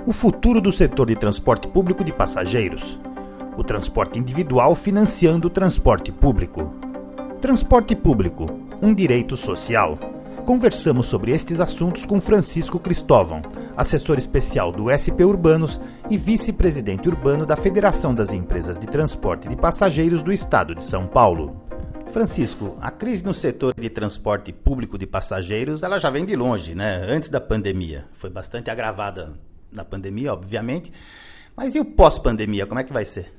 O futuro do setor de transporte público de passageiros. O transporte individual financiando o transporte público. Transporte público, um direito social. Conversamos sobre estes assuntos com Francisco Cristóvão, assessor especial do SP Urbanos e vice-presidente urbano da Federação das Empresas de Transporte de Passageiros do Estado de São Paulo. Francisco, a crise no setor de transporte público de passageiros, ela já vem de longe, né? Antes da pandemia. Foi bastante agravada na pandemia, obviamente. Mas e o pós-pandemia, como é que vai ser?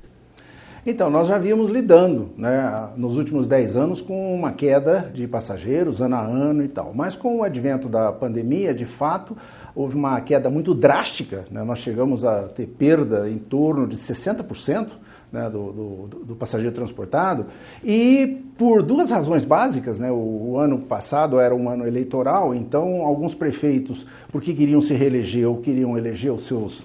Então, nós já víamos lidando, né, nos últimos 10 anos com uma queda de passageiros, ano a ano e tal. Mas com o advento da pandemia, de fato, houve uma queda muito drástica, né? Nós chegamos a ter perda em torno de 60%, né, do passageiro transportado, e por duas razões básicas, né? O ano passado era um ano eleitoral, então alguns prefeitos, porque queriam se reeleger ou queriam eleger os seus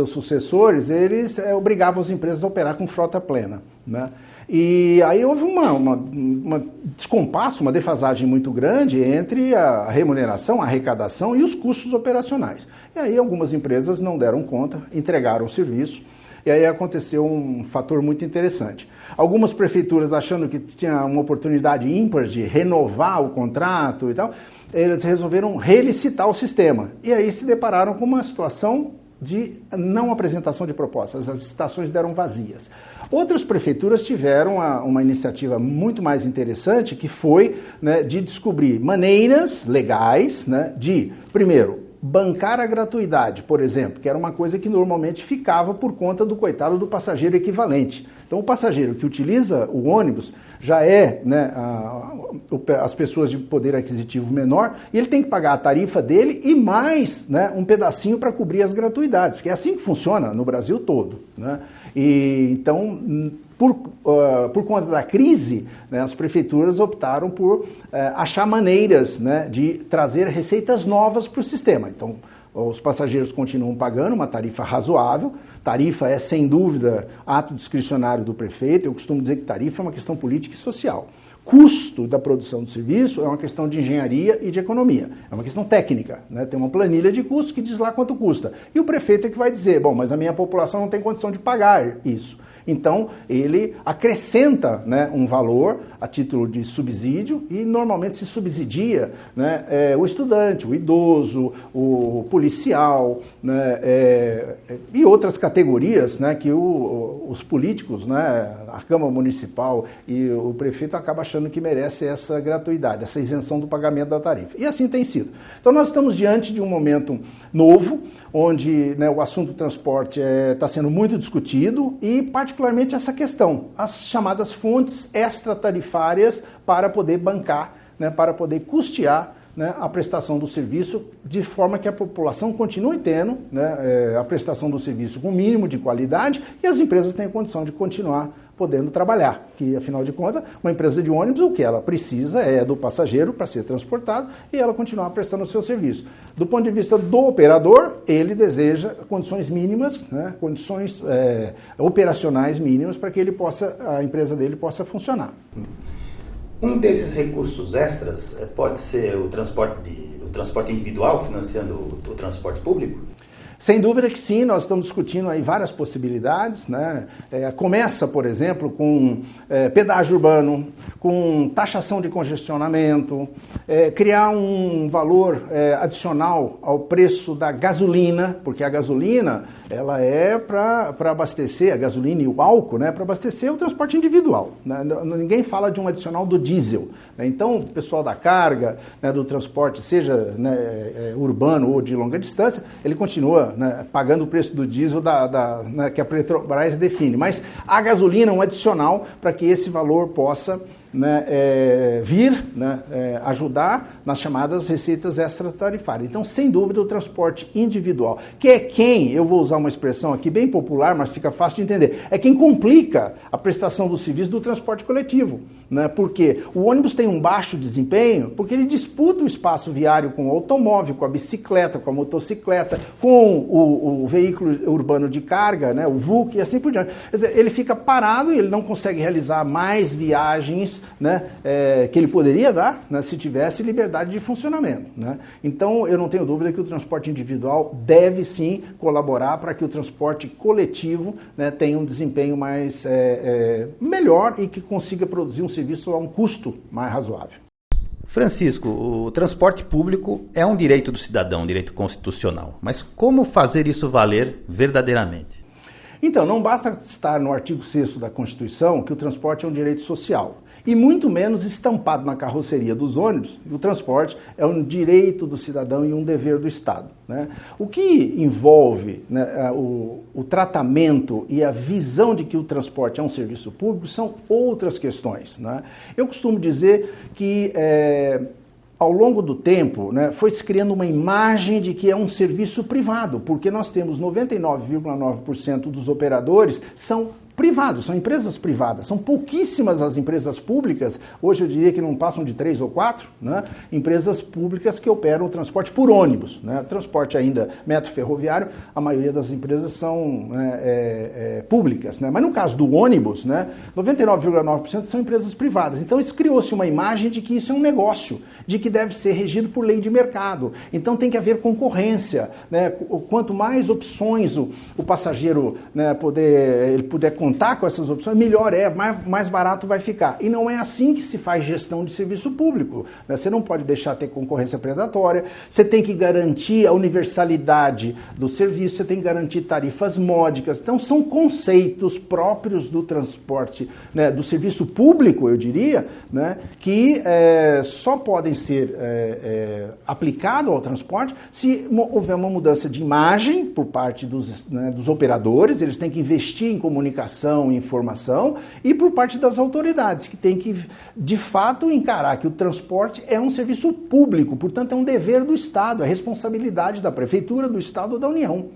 sucessores, eles obrigavam as empresas a operar com frota plena, né? E aí houve uma descompasso, uma defasagem muito grande entre a remuneração, a arrecadação e os custos operacionais. E aí algumas empresas não deram conta, entregaram o serviço. E aí aconteceu um fator muito interessante. Algumas prefeituras, achando que tinha uma oportunidade ímpar de renovar o contrato e tal, eles resolveram relicitar o sistema. E aí se depararam com uma situação de não apresentação de propostas. As licitações deram vazias. Outras prefeituras tiveram uma iniciativa muito mais interessante, que foi, né, de descobrir maneiras legais, né, de, primeiro, bancar a gratuidade, por exemplo, que era uma coisa que normalmente ficava por conta do coitado do passageiro equivalente. Então, o passageiro que utiliza o ônibus já é, né, as pessoas de poder aquisitivo menor, e ele tem que pagar a tarifa dele e mais, né, um pedacinho para cobrir as gratuidades, porque é assim que funciona no Brasil todo, né? E, então, por conta da crise, né, as prefeituras optaram por achar maneiras, né, de trazer receitas novas para o sistema. Então, os passageiros continuam pagando uma tarifa razoável. Tarifa é, sem dúvida, ato discricionário do prefeito. Eu costumo dizer que tarifa é uma questão política e social. Custo da produção do serviço é uma questão de engenharia e de economia. É uma questão técnica, né? Tem uma planilha de custos que diz lá quanto custa. E o prefeito é que vai dizer, bom, mas a minha população não tem condição de pagar isso. Então, ele acrescenta, né, um valor a título de subsídio e normalmente se subsidia, né, o estudante, o idoso, o policial, né, e outras categorias, né, que os políticos, né, a Câmara Municipal e o prefeito acabam achando que merece essa gratuidade, essa isenção do pagamento da tarifa. E assim tem sido. Então, nós estamos diante de um momento novo, onde, né, o assunto do transporte está sendo muito discutido e, particularmente, essa questão, as chamadas fontes extratarifárias para poder bancar, né, para poder custear, né, a prestação do serviço, de forma que a população continue tendo, né, a prestação do serviço com mínimo de qualidade e as empresas tenham condição de continuar podendo trabalhar, que afinal de contas, uma empresa de ônibus, o que ela precisa é do passageiro para ser transportado e ela continuar prestando o seu serviço. Do ponto de vista do operador, ele deseja condições mínimas, né, condições operacionais mínimas para que a empresa dele possa funcionar. Um desses recursos extras pode ser o transporte individual financiando o transporte público? Sem dúvida que sim, nós estamos discutindo aí várias possibilidades, né? Começa, por exemplo, com pedágio urbano, com taxação de congestionamento, criar um valor adicional ao preço da gasolina, porque a gasolina ela é para abastecer, a gasolina e o álcool, né, para abastecer o transporte individual, né? Ninguém fala de um adicional do diesel, né? Então, o pessoal da carga, né, do transporte, seja, né, urbano ou de longa distância, ele continua, né, pagando o preço do diesel né, que a Petrobras define. Mas a gasolina é um adicional para que esse valor possa, né, vir, né, ajudar nas chamadas receitas extratarifárias. Então, sem dúvida, o transporte individual, que é quem, eu vou usar uma expressão aqui bem popular, mas fica fácil de entender, é quem complica a prestação do serviço do transporte coletivo, né? Porque o ônibus tem um baixo desempenho, porque ele disputa o espaço viário com o automóvel, com a bicicleta, com a motocicleta, com o veículo urbano de carga, né, o VUC e assim por diante. Quer dizer, ele fica parado e ele não consegue realizar mais viagens né, que ele poderia dar, né, se tivesse liberdade de funcionamento, né? Então, eu não tenho dúvida que o transporte individual deve sim colaborar para que o transporte coletivo, né, tenha um desempenho mais melhor e que consiga produzir um serviço a um custo mais razoável. Francisco, o transporte público é um direito do cidadão, um direito constitucional. Mas como fazer isso valer verdadeiramente? Então, não basta estar no artigo 6º da Constituição que o transporte é um direito social, e muito menos estampado na carroceria dos ônibus, o transporte é um direito do cidadão e um dever do Estado, né? O que envolve, né, o tratamento e a visão de que o transporte é um serviço público são outras questões, né? Eu costumo dizer que ao longo do tempo, né, foi se criando uma imagem de que é um serviço privado, porque nós temos 99,9% dos operadores são privados, são empresas privadas, são pouquíssimas as empresas públicas, hoje eu diria que não passam de 3 ou 4, né, empresas públicas que operam o transporte por ônibus, né, transporte ainda metro ferroviário, a maioria das empresas são públicas, né, mas no caso do ônibus, né, 99,9% são empresas privadas, então isso criou-se uma imagem de que isso é um negócio, de que deve ser regido por lei de mercado, então tem que haver concorrência, né, quanto mais opções o passageiro, né, ele puder contar com essas opções, melhor mais barato vai ficar. E não é assim que se faz gestão de serviço público, né? Você não pode deixar ter concorrência predatória, você tem que garantir a universalidade do serviço, você tem que garantir tarifas módicas. Então, são conceitos próprios do transporte, né, do serviço público, eu diria, né, que só podem ser aplicados ao transporte se houver uma mudança de imagem por parte dos operadores, eles têm que investir em comunicação e informação, e por parte das autoridades, que tem que, de fato, encarar que o transporte é um serviço público, portanto é um dever do Estado, é responsabilidade da Prefeitura, do Estado ou da União.